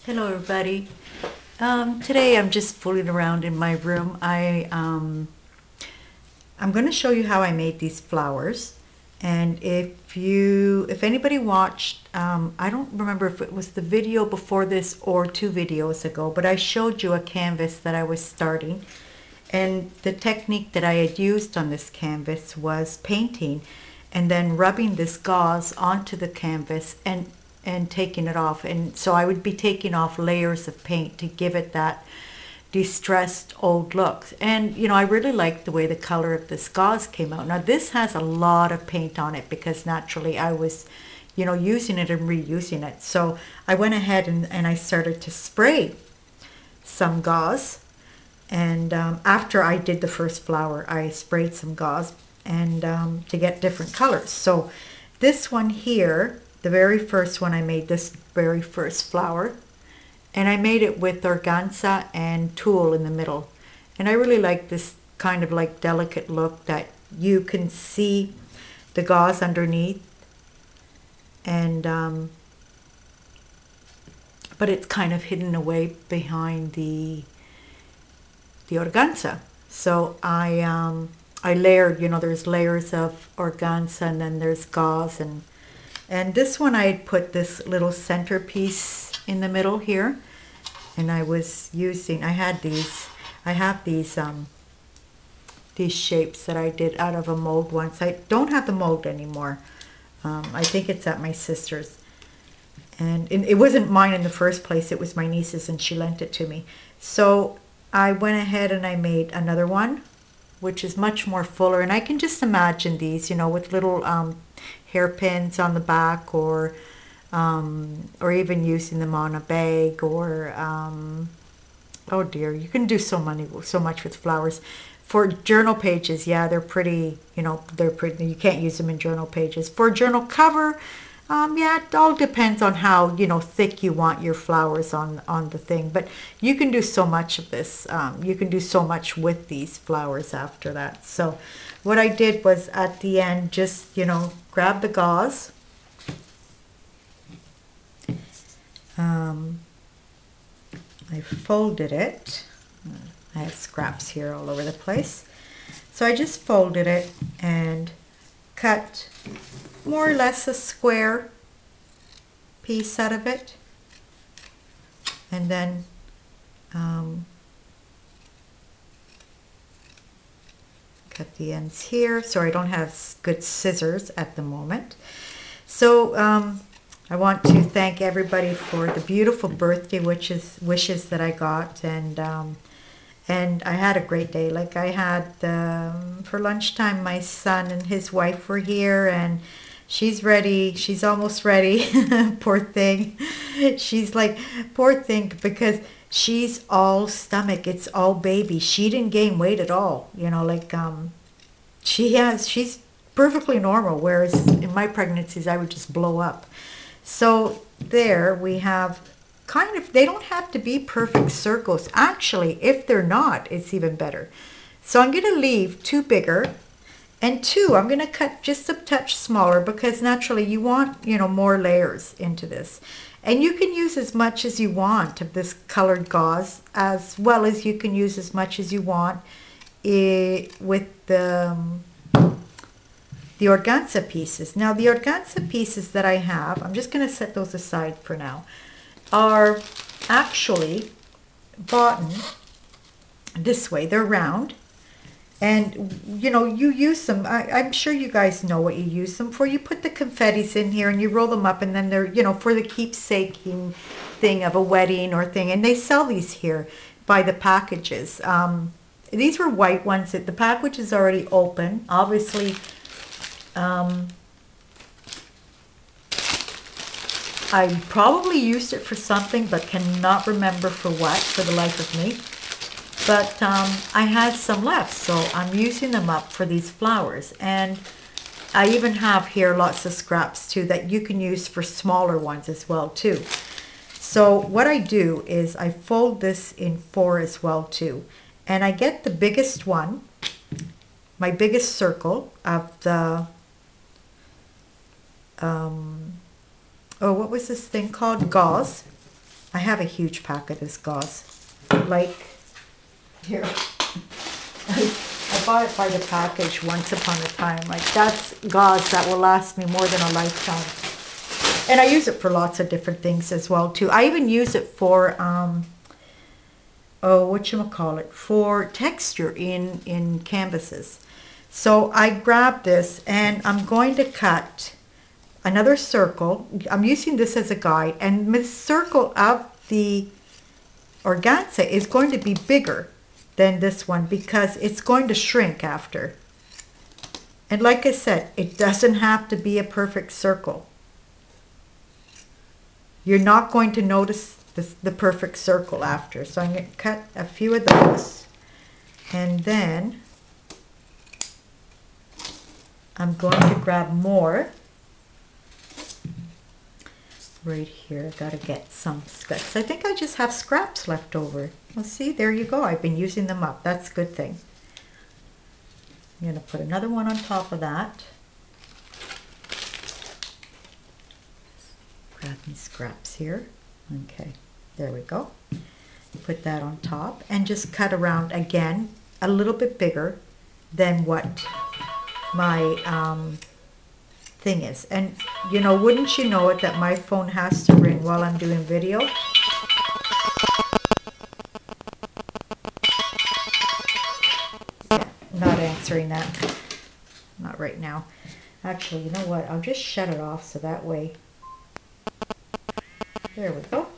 Hello everybody. Today I'm just fooling around in my room. I'm going to show you how I made these flowers. And if anybody watched, I don't remember if it was the video before this or 2 videos ago, but I showed you a canvas that I was starting. And the technique that I had used on this canvas was painting and then rubbing this gauze onto the canvas and taking it off. And so I would be taking off layers of paint to give it that distressed old look. And I really liked the way the color of this gauze came out. Now this has a lot of paint on it because naturally I was using it and reusing it. So I went ahead and I started to spray some gauze. And after I did the first flower, I sprayed some gauze and to get different colors. So this one here, the very first one, I made this very first flower, and I made it with organza and tulle in the middle. And I really like this kind of like delicate look that you can see the gauze underneath, and but it's kind of hidden away behind the organza. So I layered, there's layers of organza and then there's gauze, and this one I had put this little centerpiece in the middle here, and I have these shapes that I did out of a mold once. I don't have the mold anymore. I think it's at my sister's. And it wasn't mine in the first place, it was my niece's, and she lent it to me. So I went ahead and I made another one, which is much more fuller. And I can just imagine these, with little hairpins on the back, or even using them on a bag, or oh dear, you can do so much with flowers. For journal pages, yeah, they're pretty, they're pretty. You can't use them in journal pages. For a journal cover, yeah, it all depends on how, thick you want your flowers on the thing. But you can do so much of this. You can do so much with these flowers after that. So what I did was at the end, just, grab the gauze. I folded it. I have scraps here all over the place. So I just folded it and cut more or less a square piece out of it, and then cut the ends here. So I don't have good scissors at the moment. So I want to thank everybody for the beautiful birthday wishes that I got, and I had a great day. Like I had, for lunchtime, my son and his wife were here, and she's ready. She's almost ready. Poor thing. She's like, poor thing, because she's all stomach. It's all baby. She didn't gain weight at all. She's perfectly normal, whereas in my pregnancies, I would just blow up. So there we have kind of, they don't have to be perfect circles. Actually, if they're not, it's even better. So I'm going to leave 2 bigger, and 2 I'm going to cut just a touch smaller, because naturally you want, more layers into this. And you can use as much as you want of this colored gauze, as well as you can use as much as you want with the organza pieces. Now the organza pieces that I have, I'm just going to set those aside for now, are actually bought this way. They're round, and you use them. I'm sure you guys know what you use them for. You put the confettis in here and you roll them up, and then they're, for the keepsaking thing of a wedding or thing. And they sell these here by the packages. These were white ones. The package is already open, obviously. I probably used it for something, but cannot remember for what, for the life of me. But I had some left, so I'm using them up for these flowers. And I even have here lots of scraps too that you can use for smaller ones as well too. So what I do is I fold this in 4 as well too. And I get the biggest one, my biggest circle of the oh, what was this thing called? Gauze. I have a huge pack of this gauze. Like, here. I bought it by the package once upon a time. Like, that's gauze that will last me more than a lifetime. And I use it for lots of different things as well, too. I even use it for, whatchamacallit, for texture in canvases. So I grabbed this and I'm going to cut another circle. I'm using this as a guide, and the circle of the organza is going to be bigger than this one because it's going to shrink after. And like I said, it doesn't have to be a perfect circle. You're not going to notice the perfect circle after. So I'm going to cut a few of those, and then I'm going to grab more. Right here, I gotta get some scraps. I think I just have scraps left over. Well, see, there you go. I've been using them up. That's a good thing. I'm gonna put another one on top of that. Grab these scraps here. Okay, there we go. Put that on top and just cut around again, a little bit bigger than what my thing is. And you know, wouldn't you know it, that my phone has to ring while I'm doing video. Yeah, not answering that. Not right now. Actually, you know what? I'll just shut it off so that way. There we go.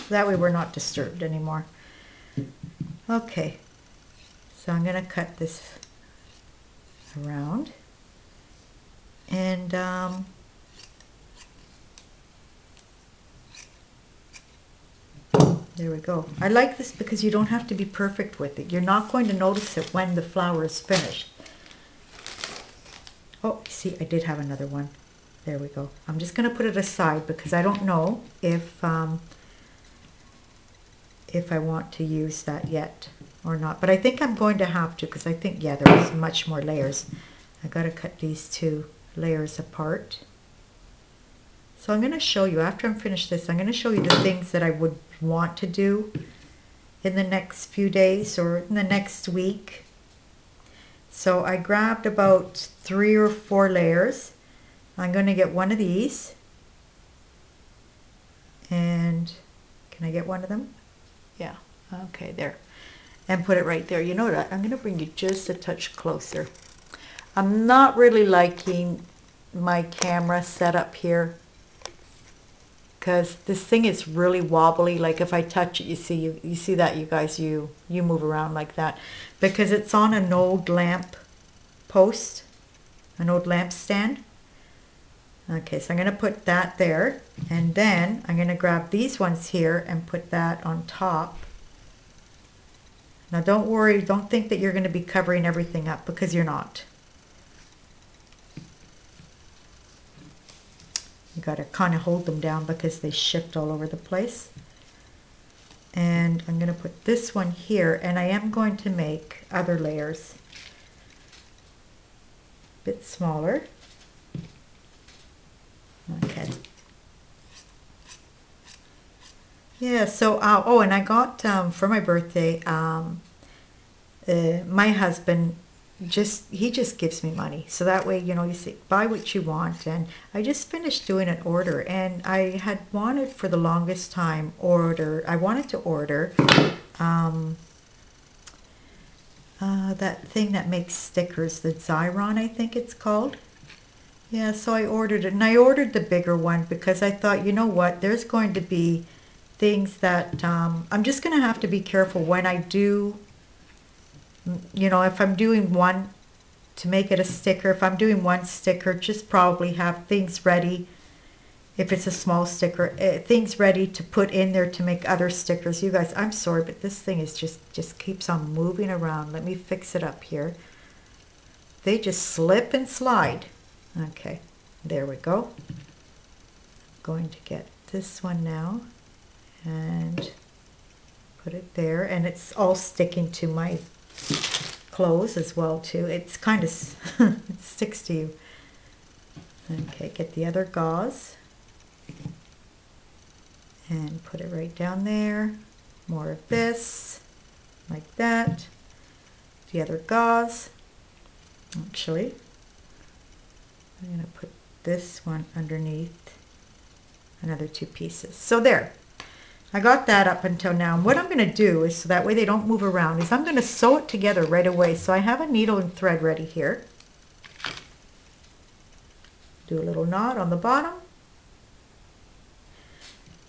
That way we're not disturbed anymore. Okay. So I'm going to cut this around. And there we go. I like this because you don't have to be perfect with it. You're not going to notice it when the flower is finished. Oh, see, I did have another one. There we go. I'm just going to put it aside because I don't know if I want to use that yet or not. But I think I'm going to have to, because I think, yeah, there's much more layers. I got to cut these two layers apart. So I'm going to show you, after I'm finished this, I'm going to show you the things that I would want to do in the next few days or in the next week. So I grabbed about 3 or 4 layers. I'm going to get one of these. And can I get one of them? Yeah, okay, there. And put it right there. You know what? I'm going to bring you just a touch closer. I'm not really liking my camera setup here because this thing is really wobbly. Like if I touch it, you see that, you guys, you move around like that because it's on an old lamp post, an old lamp stand. Okay, so I'm going to put that there, and then I'm going to grab these ones here and put that on top. Now don't worry, don't think that you're going to be covering everything up, because you're not. You got to kind of hold them down because they shift all over the place. And I'm going to put this one here, and I am going to make other layers a bit smaller. Okay. Yeah, so, oh, and I got, for my birthday, my husband, he just gives me money. So that way, you know, you say, buy what you want. And I just finished doing an order, and I had wanted for the longest time I wanted to order that thing that makes stickers, the Xyron, I think it's called. Yeah, so I ordered it, and I ordered the bigger one because I thought, you know what, there's going to be things that I'm just going to have to be careful when I do, you know, if I'm doing one to make it a sticker, if I'm doing one sticker, just probably have things ready, if it's a small sticker, things ready to put in there to make other stickers. You guys, I'm sorry, but this thing is just keeps on moving around. Let me fix it up here. They just slip and slide. Okay, there we go. I'm going to get this one now and put it there, and it's all sticking to my clothes as well too. It's kind of it sticks to you. Okay, get the other gauze, And put it right down there. More of this, like that. The other gauze. Actually, I'm going to put this one underneath another 2 pieces. So there. I got that up until now. And what I'm going to do is, so that way they don't move around, is I'm going to sew it together right away. So I have a needle and thread ready here. Do a little knot on the bottom.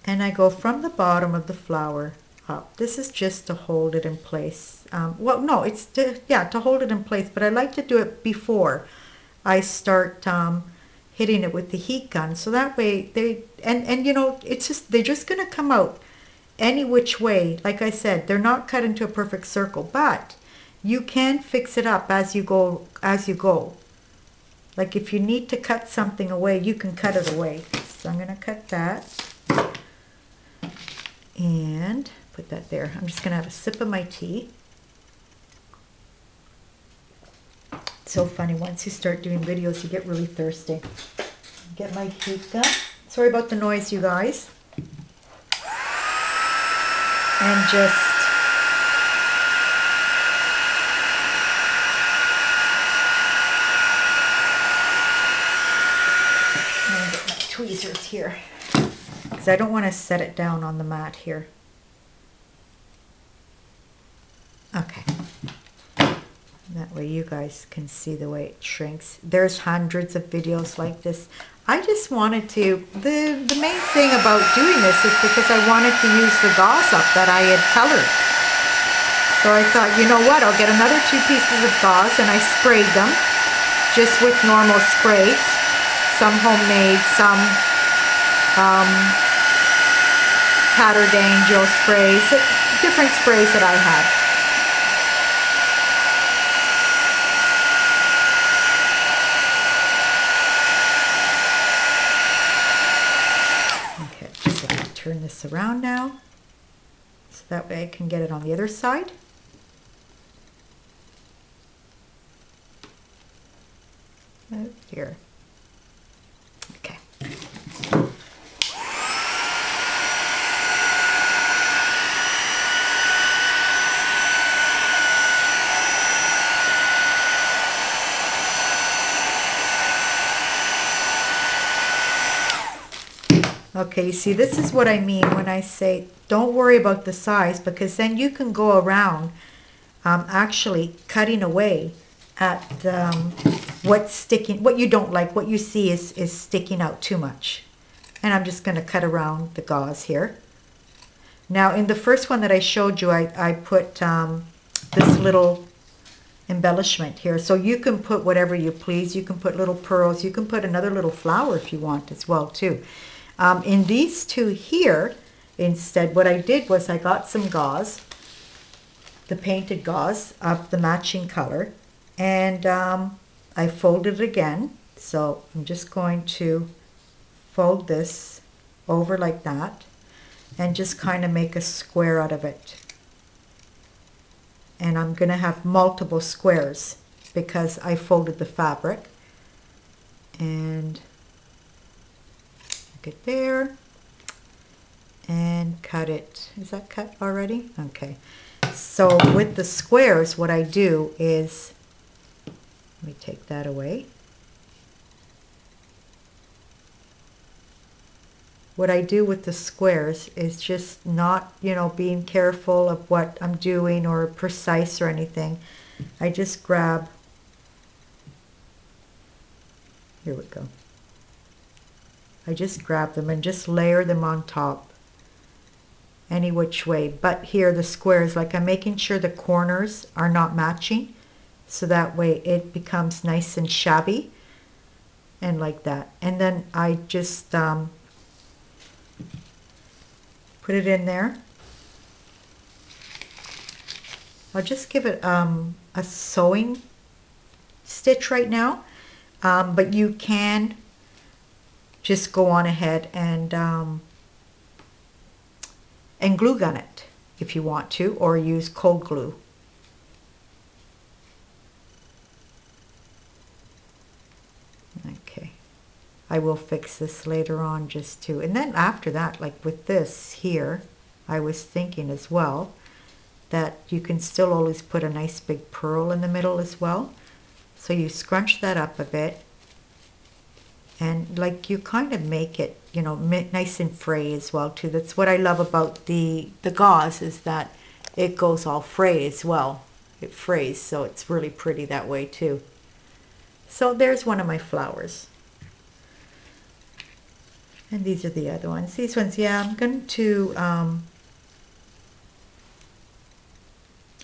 And I go from the bottom of the flower up. This is just to hold it in place. Well, no, it's to, yeah, to hold it in place, but I like to do it before I start hitting it with the heat gun. So that way they, and you know, it's just, they're just going to come out any which way. Like I said, they're not cut into a perfect circle, but you can fix it up as you go, Like if you need to cut something away, you can cut it away. So I'm going to cut that and put that there. I'm just going to have a sip of my tea. It's so funny, once you start doing videos, you get really thirsty. Get my heat gun. Sorry about the noise, you guys. And just get my tweezers here, because I don't want to set it down on the mat here. Okay. That way you guys can see the way it shrinks. There's hundreds of videos like this. I just wanted to, the main thing about doing this is because I wanted to use the gauze up that I had colored. So I thought, you know what, I'll get another 2 pieces of gauze, and I sprayed them just with normal sprays. Some homemade, some Patterned Angel sprays, different sprays that I had. Turn this around now, so that way I can get it on the other side. Right here. Okay. Okay, see, this is what I mean when I say don't worry about the size, because then you can go around actually cutting away at what's sticking, what you don't like, what you see is sticking out too much. And I'm just going to cut around the gauze here. Now in the first one that I showed you, I put this little embellishment here. So you can put whatever you please. You can put little pearls. You can put another little flower if you want as well too. In these two here, instead, what I did was I got some gauze, the painted gauze of the matching color, and I folded it again. So I'm just going to fold this over like that and just kind of make a square out of it. And I'm going to have multiple squares because I folded the fabric. And it there and cut it. Is that cut already? Okay. So with the squares, what I do is, let me take that away. What I do with the squares is just not, you know, being careful of what I'm doing or precise or anything. I just grab, here we go. I just grab them and just layer them on top any which way. But here the squares, like I'm making sure the corners are not matching, so that way it becomes nice and shabby and like that. And then I just put it in there. I'll just give it a sewing stitch right now, but you can just go on ahead and glue gun it if you want to, or use cold glue. Okay. I will fix this later on just to, and then after that, like with this here, I was thinking as well that you can still always put a nice big pearl in the middle as well. So you scrunch that up a bit, and like you kind of make it, you know, nice and fray as well too. That's what I love about the gauze, is that it goes all fray as well. It frays, so it's really pretty that way too. So there's one of my flowers. And these are the other ones. These ones, yeah, I'm going to,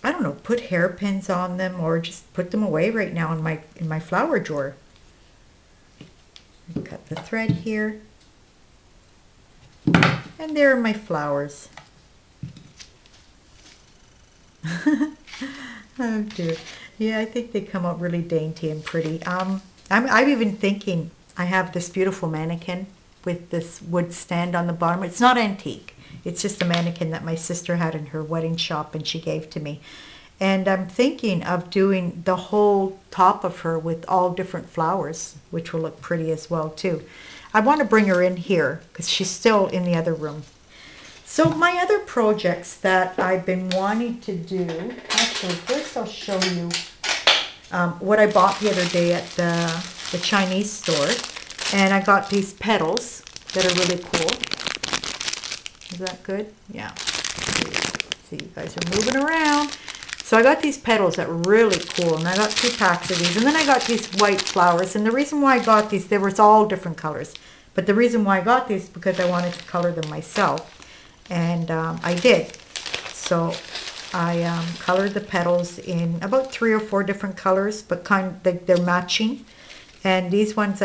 I don't know, put hairpins on them or just put them away right now in my flower drawer. Cut the thread here. And there are my flowers. Oh dear. Yeah, I think they come out really dainty and pretty. I'm even thinking, I have this beautiful mannequin with this wood stand on the bottom. It's not antique. It's just a mannequin that my sister had in her wedding shop and she gave to me. And I'm thinking of doing the whole top of her with all different flowers, which will look pretty as well too. I want to bring her in here because she's still in the other room. So my other projects that I've been wanting to do, actually first I'll show you what I bought the other day at the Chinese store. And I got these petals that are really cool. Is that good? Yeah. See, you guys are moving around. So I got these petals that were really cool, and I got 2 packs of these. And then I got these white flowers, and the reason why I got these, they were all different colors. But the reason why I got these is because I wanted to color them myself. And I did. So I colored the petals in about 3 or 4 different colors, but they're matching. And these ones,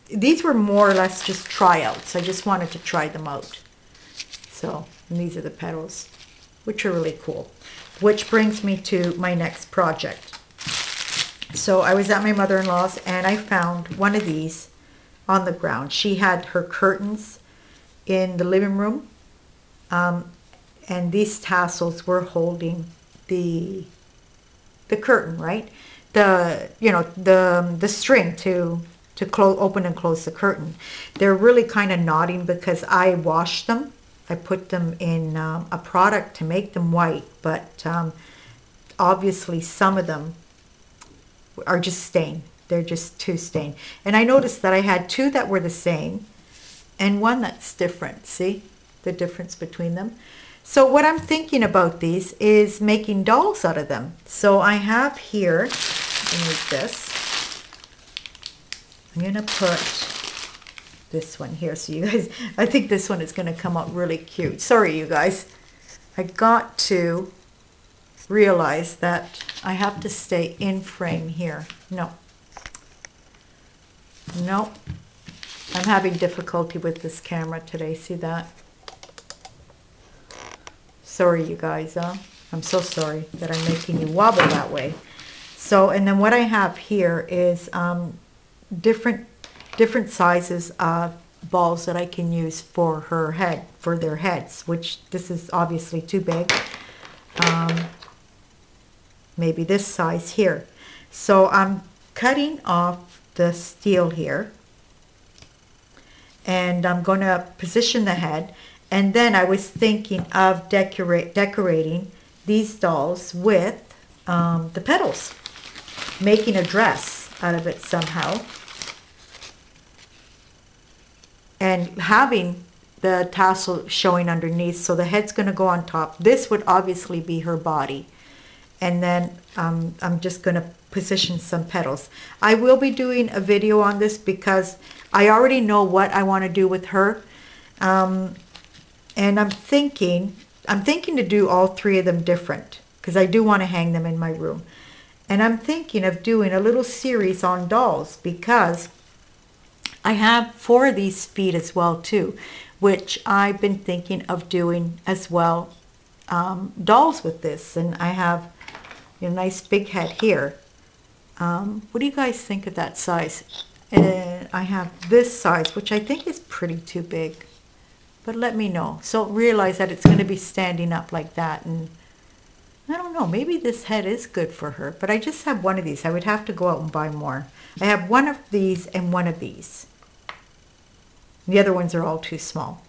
these were more or less just tryouts. I just wanted to try them out. So, and these are the petals, which are really cool. Which brings me to my next project. So I was at my mother-in-law's and I found one of these on the ground. She had her curtains in the living room, and these tassels were holding the curtain, right? The string to open and close the curtain. They're really kind of knotting because I washed them. I put them in a product to make them white, but obviously some of them are just stained. They're just too stained. And I noticed that I had 2 that were the same and one that's different. See the difference between them? So what I'm thinking about these is making dolls out of them. So I have here, like this. I'm going to put this one here, so you guys, I think this one is going to come out really cute. Sorry, you guys. I got to realize that I have to stay in frame here. No. I'm having difficulty with this camera today. See that? Sorry, you guys. I'm so sorry that I'm making you wobble that way. So, and then what I have here is different sizes of balls that I can use for her head, for their heads, which this is obviously too big. Maybe this size here. So I'm cutting off the steel here, and I'm going to position the head. And then I was thinking of decorating these dolls with the petals, making a dress out of it somehow, and having the tassel showing underneath. So the head's going to go on top. This would obviously be her body. And then I'm just going to position some petals. I will be doing a video on this because I already know what I want to do with her. And I'm thinking to do all 3 of them different because I do want to hang them in my room. And I'm thinking of doing a little series on dolls because I have 4 of these feet as well too, which I've been thinking of doing as well, dolls with this. And I have a nice big head here. What do you guys think of that size? I have this size, which I think is pretty too big, but let me know. So realize that it's going to be standing up like that, and I don't know, maybe this head is good for her, but I just have one of these. I would have to go out and buy more. I have one of these and one of these. The other ones are all too small.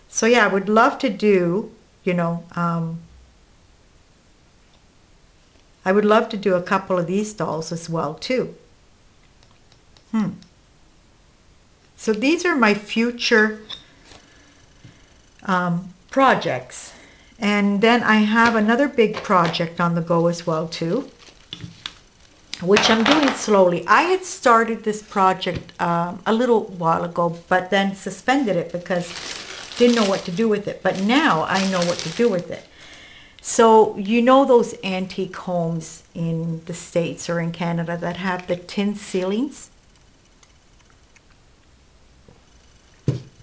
So yeah, I would love to do, I would love to do a couple of these dolls as well too. So these are my future projects. And then I have another big project on the go as well too, which I'm doing slowly. I had started this project a little while ago, but then suspended it because didn't know what to do with it. But now I know what to do with it. So you know those antique homes in the States or in Canada that have the tin ceilings?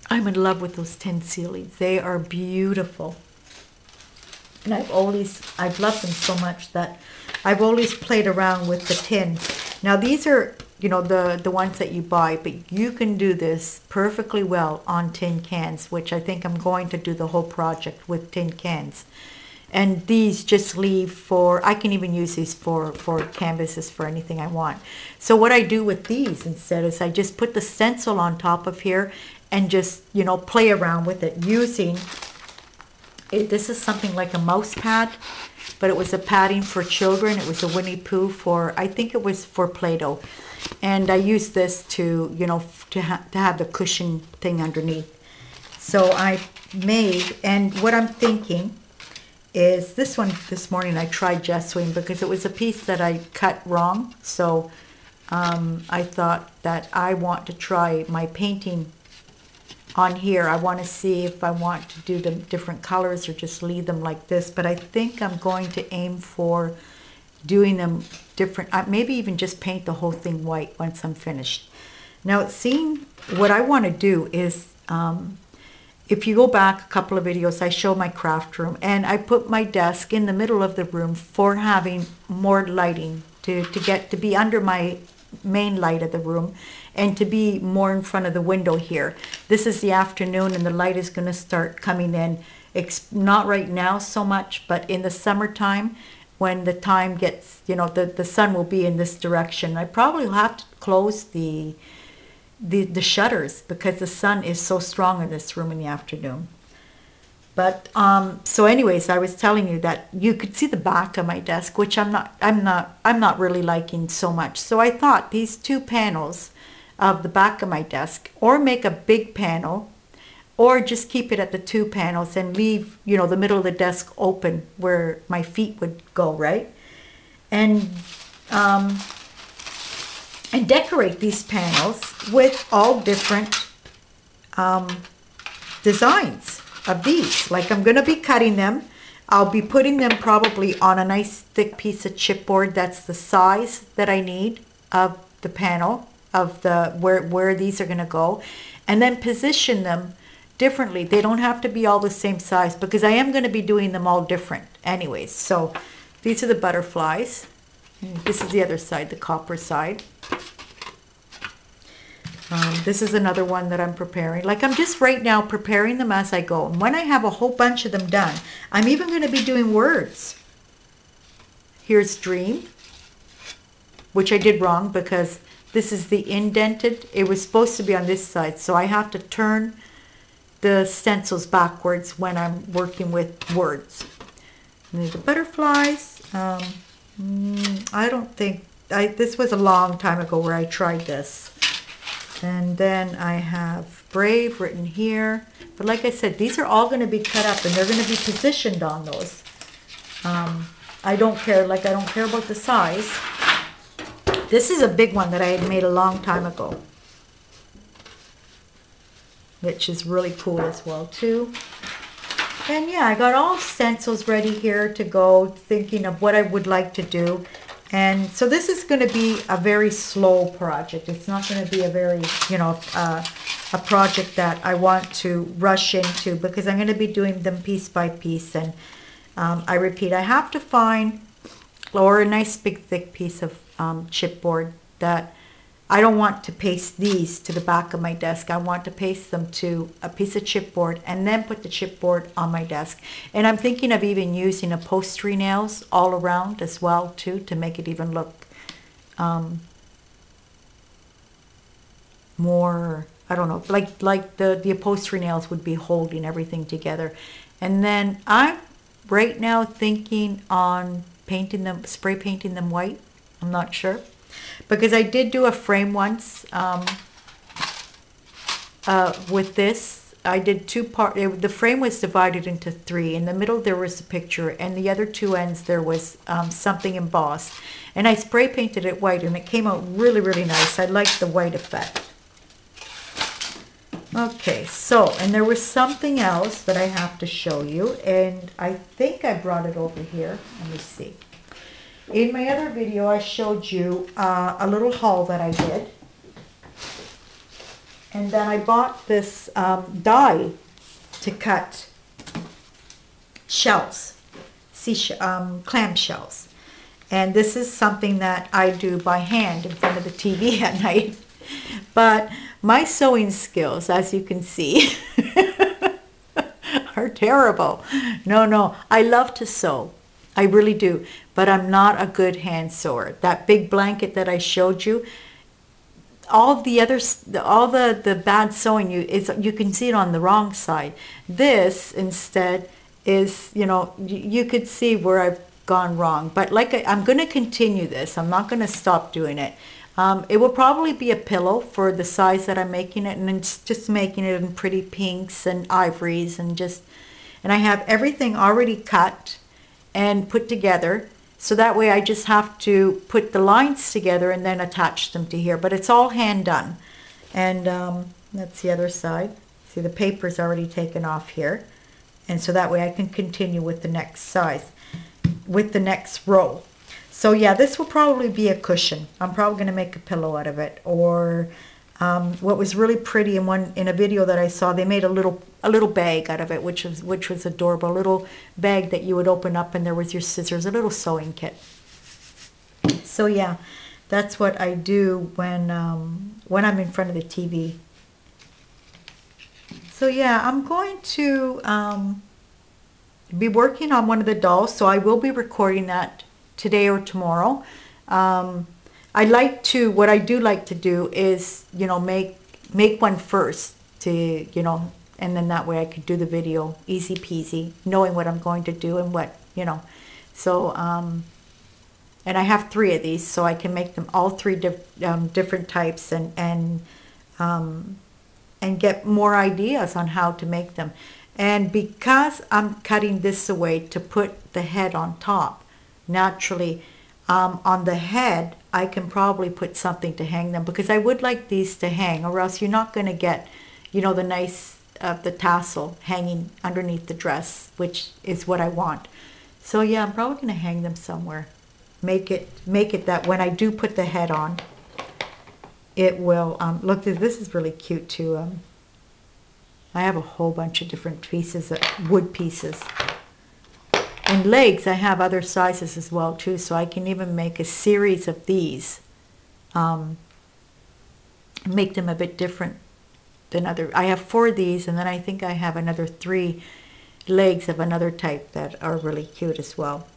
I'm in love with those tin ceilings. They are beautiful. And I've loved them so much that I've always played around with the tin. Now these are, the ones that you buy, but you can do this perfectly well on tin cans, which I think I'm going to do the whole project with tin cans. And these just leave for, I can even use these for canvases for anything I want. So what I do with these instead is I just put the stencil on top of here and just, play around with it using, this is something like a mouse pad, but it was a padding for children. It was a Winnie Pooh for, I think it was for Play-Doh. And I used this to, to have the cushion thing underneath. So I made, and what I'm thinking is this one. This morning I tried gessoing because it was a piece that I cut wrong. So I thought that I want to try my painting on here. I want to see if I want to do them different colors or just leave them like this. But I think I'm going to aim for doing them different. Maybe even just paint the whole thing white once I'm finished. Now, seeing what I want to do is, if you go back a couple of videos, I show my craft room, and I put my desk in the middle of the room for having more lighting to be under my main light of the room and to be more in front of the window here. This is the afternoon and the light is going to start coming in. It's not right now so much, but in the summertime when the time gets, the sun will be in this direction. I probably will have to close the shutters because the sun is so strong in this room in the afternoon. But so anyways, I was telling you that you could see the back of my desk, which I'm not really liking so much. So I thought these two panels of the back of my desk, or make a big panel, or just keep it at the two panels and leave, the middle of the desk open where my feet would go, right? And decorate these panels with all different designs of these. Like I'm going to be cutting them. I'll be putting them probably on a nice thick piece of chipboard that's the size that I need of the panel, of the where these are going to go, and then position them differently. They don't have to be all the same size because I am going to be doing them all different anyways. So these are the butterflies. This is the other side, the copper side. This is another one that I'm preparing. Like I'm just right now preparing them as I go. And when I have a whole bunch of them done, I'm even going to be doing words. Here's dream, which I did wrong because this is the indented. It was supposed to be on this side. So I have to turn the stencils backwards when I'm working with words. And the butterflies. I don't think, this was a long time ago where I tried this. And then I have brave written here. But like I said, these are all going to be cut up and they're going to be positioned on those. I don't care about the size. This is a big one that I had made a long time ago, which is really cool as well too. And yeah, I got all stencils ready here to go, thinking of what I would like to do. And so this is going to be a very slow project. It's not going to be a very, a project that I want to rush into because I'm going to be doing them piece by piece. And I repeat, I have to find, or a nice big thick piece of chipboard that I don't want to paste these to the back of my desk. I want to paste them to a piece of chipboard and then put the chipboard on my desk. And I'm thinking of even using upholstery nails all around as well too to make it even look more I don't know, like the upholstery nails would be holding everything together. And then I'm right now thinking on painting them, spray painting them white. I'm not sure, because I did do a frame once with this. I did two part. The frame was divided into three. In the middle there was a picture, and the other two ends there was something embossed. And I spray painted it white, and it came out really, really nice. I like the white effect. Okay, so, and there was something else that I have to show you, and I think I brought it over here. Let me see. In my other video, I showed you a little haul that I did. And then I bought this die to cut shells, clam shells. And this is something that I do by hand in front of the TV at night. But my sewing skills, as you can see, are terrible. No, I love to sew. I really do. But I'm not a good hand sewer. That big blanket that I showed you, all the bad sewing, you can see it on the wrong side. This instead is, you could see where I've gone wrong. But I'm going to continue this. I'm not going to stop doing it. It will probably be a pillow for the size that I'm making it, and it's just making it in pretty pinks and ivories, and I have everything already cut and put together. So that way I just have to put the lines together and then attach them to here. But it's all hand done. And that's the other side. See, the paper's already taken off here. And so that way I can continue with the next size, with the next row. So yeah, this will probably be a cushion. I'm probably going to make a pillow out of it. Or what was really pretty in a video that I saw, they made a little bag out of it, which was adorable. A little bag that you would open up, and there was your scissors, a little sewing kit. So yeah, that's what I do when I'm in front of the TV. So yeah, I'm going to be working on one of the dolls, so I will be recording that today or tomorrow. What I do like to do is, make one first to, and then that way I could do the video easy peasy, knowing what I'm going to do and what, So, and I have 3 of these, so I can make them all 3 different types and get more ideas on how to make them. And because I'm cutting this away to put the head on top, naturally, on the head, I can probably put something to hang them, because I would like these to hang, or else you're not going to get, the nice, the tassel hanging underneath the dress, which is what I want. So yeah, I'm probably going to hang them somewhere. Make it that when I do put the head on, it will, look, this is really cute too. I have a whole bunch of different pieces, wood pieces. And legs, I have other sizes as well too, so I can even make a series of these. Make them a bit different than other. I have 4 of these, and then I think I have another 3 legs of another type that are really cute as well.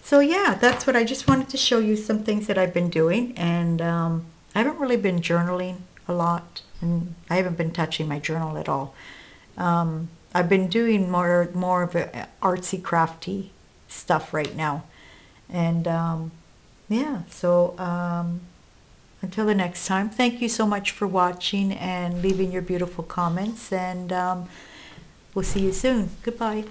So yeah, that's what I just wanted to show you, some things that I've been doing. And I haven't really been journaling a lot, and I haven't been touching my journal at all. I've been doing more of a artsy crafty stuff right now. And yeah, so until the next time, thank you so much for watching and leaving your beautiful comments, and we'll see you soon. Goodbye.